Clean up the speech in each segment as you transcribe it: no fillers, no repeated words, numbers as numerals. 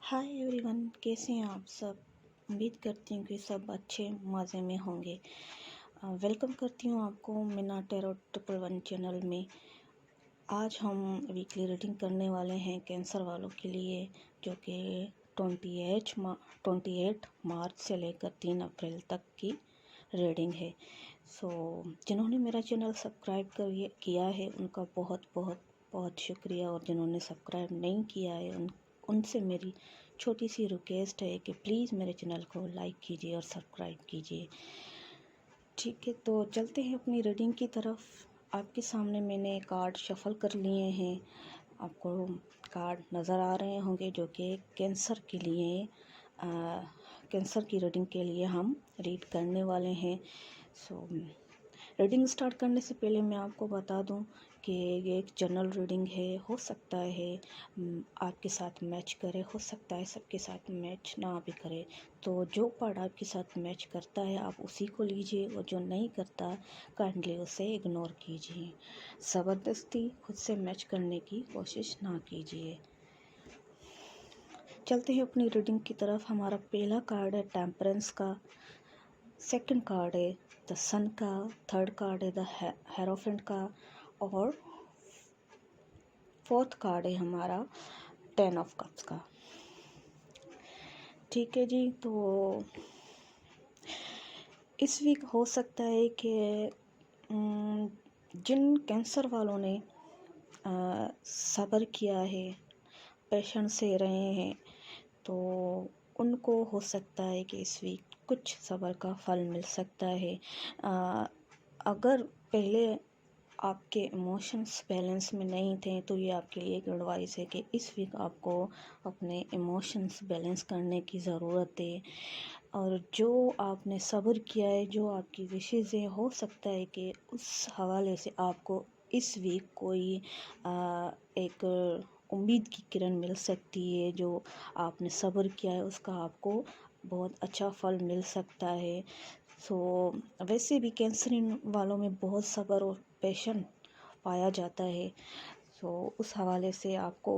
Hi everyone, कैसे हैं आप सब। उम्मीद करती हूँ कि सब अच्छे मज़े में होंगे। वेलकम करती हूँ आपको मीना टैरो 111 चैनल में। आज हम वीकली रीडिंग करने वाले हैं कैंसर वालों के लिए, जो कि 28 मार्च से लेकर 3 अप्रैल तक की रीडिंग है। जिन्होंने मेरा चैनल सब्सक्राइब किया है उनका बहुत बहुत बहुत शुक्रिया, और जिन्होंने सब्सक्राइब नहीं किया है उनसे मेरी छोटी सी रिक्वेस्ट है कि प्लीज़ मेरे चैनल को लाइक कीजिए और सब्सक्राइब कीजिए। ठीक है, तो चलते हैं अपनी रीडिंग की तरफ। आपके सामने मैंने कार्ड शफल कर लिए हैं। आपको कार्ड नज़र आ रहे होंगे जो कि कैंसर के लिए कैंसर की रीडिंग के लिए हम रीड करने वाले हैं। रीडिंग स्टार्ट करने से पहले मैं आपको बता दूं कि ये एक जनरल रीडिंग है। हो सकता है आपके साथ मैच करे, हो सकता है सबके साथ मैच ना भी करे। तो जो पार्ट आपके साथ मैच करता है आप उसी को लीजिए, और जो नहीं करता काइंडली उसे इग्नोर कीजिए। ज़बरदस्ती खुद से मैच करने की कोशिश ना कीजिए। चलते हैं अपनी रीडिंग की तरफ। हमारा पहला कार्ड है टेम्परेंस का, सेकंड कार्ड है द सन का, थर्ड कार्ड है द हेरोफेंट का, और फोर्थ कार्ड है हमारा 10 ऑफ कप्स का। ठीक है जी, तो इस वीक हो सकता है कि जिन कैंसर वालों ने सब्र किया है, पेशेंस से रहे हैं, तो उनको हो सकता है कि इस वीक कुछ सब्र का फल मिल सकता है। अगर पहले आपके इमोशंस बैलेंस में नहीं थे तो ये आपके लिए एक एडवाइस है कि इस वीक आपको अपने इमोशंस बैलेंस करने की ज़रूरत है। और जो आपने सब्र किया है, जो आपकी विशेज़ है, हो सकता है कि उस हवाले से आपको इस वीक कोई एक उम्मीद की किरण मिल सकती है। जो आपने सब्र किया है उसका आपको बहुत अच्छा फल मिल सकता है। वैसे भी कैंसर वालों में बहुत सब्र और पेशेंस पाया जाता है। उस हवाले से आपको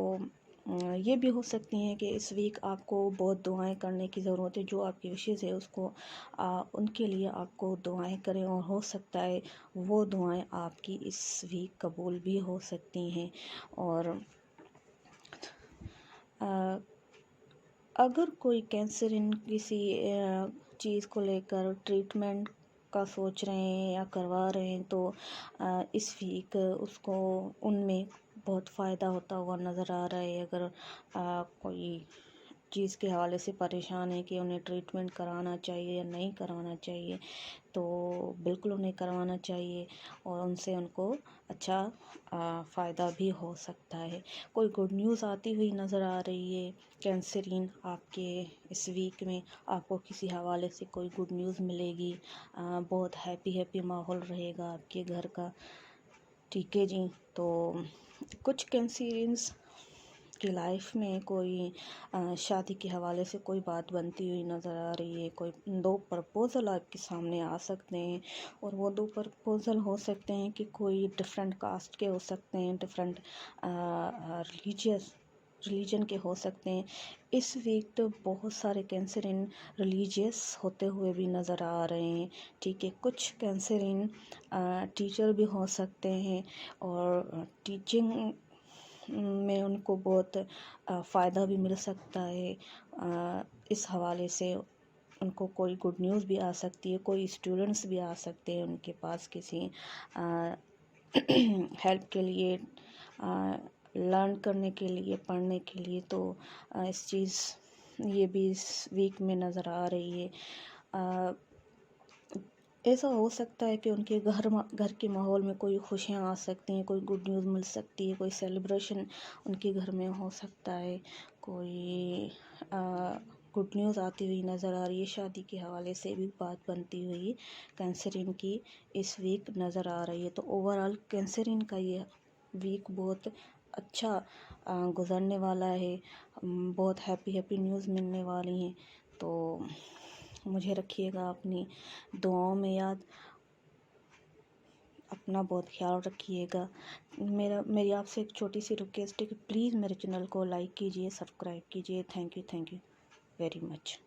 ये भी हो सकती हैं कि इस वीक आपको बहुत दुआएं करने की ज़रूरत है। जो आपकी विशेज़ है उसको उनके लिए आपको दुआएं करें, और हो सकता है वो दुआएं आपकी इस वीक कबूल भी हो सकती हैं। और अगर कोई कैंसर किसी चीज़ को लेकर ट्रीटमेंट का सोच रहे हैं या करवा रहे हैं, तो इस वीक उसको उनमें बहुत फ़ायदा होता हुआ नज़र आ रहा है। अगर कोई चीज़ के हवाले से परेशान है कि उन्हें ट्रीटमेंट कराना चाहिए या नहीं करवाना चाहिए, तो बिल्कुल उन्हें करवाना चाहिए, और उनसे उनको अच्छा फ़ायदा भी हो सकता है। कोई गुड न्यूज़ आती हुई नज़र आ रही है कैंसरीन आपके इस वीक में। आपको किसी हवाले से कोई गुड न्यूज़ मिलेगी। बहुत हैप्पी माहौल रहेगा आपके घर का। ठीक है जी, तो कुछ कैंसरियंस की लाइफ में कोई शादी के हवाले से कोई बात बनती हुई नज़र आ रही है। कोई 2 प्रपोज़ल आपके सामने आ सकते हैं, और वो 2 प्रपोज़ल हो सकते हैं कि कोई डिफरेंट कास्ट के हो सकते हैं, डिफरेंट रिलीजन के हो सकते हैं। इस वीक तो बहुत सारे कैंसरिन रिलीजियस होते हुए भी नज़र आ रहे हैं। ठीक है, कुछ कैंसरिन टीचर भी हो सकते हैं, और टीचिंग में उनको बहुत फ़ायदा भी मिल सकता है। इस हवाले से उनको कोई गुड न्यूज़ भी आ सकती है। कोई स्टूडेंट्स भी आ सकते हैं उनके पास किसी हेल्प के लिए, लर्न करने के लिए, पढ़ने के लिए। तो ये भी इस वीक में नज़र आ रही है। ऐसा हो सकता है कि उनके घर के माहौल में कोई खुशियाँ आ सकती हैं, कोई गुड न्यूज़ मिल सकती है, कोई सेलिब्रेशन उनके घर में हो सकता है, कोई गुड न्यूज़ आती हुई नज़र आ रही है। शादी के हवाले से भी बात बनती हुई कैंसरिन की इस वीक नज़र आ रही है। तो ओवरऑल कैंसरिन का ये वीक बहुत अच्छा गुज़रने वाला है। बहुत हैप्पी न्यूज़ मिलने वाली हैं। तो मुझे रखिएगा अपनी दुआओं में याद। अपना बहुत ख्याल रखिएगा। मेरी आपसे एक छोटी सी रिक्वेस्ट है कि प्लीज़ मेरे चैनल को लाइक कीजिए, सब्सक्राइब कीजिए। Thank you very much.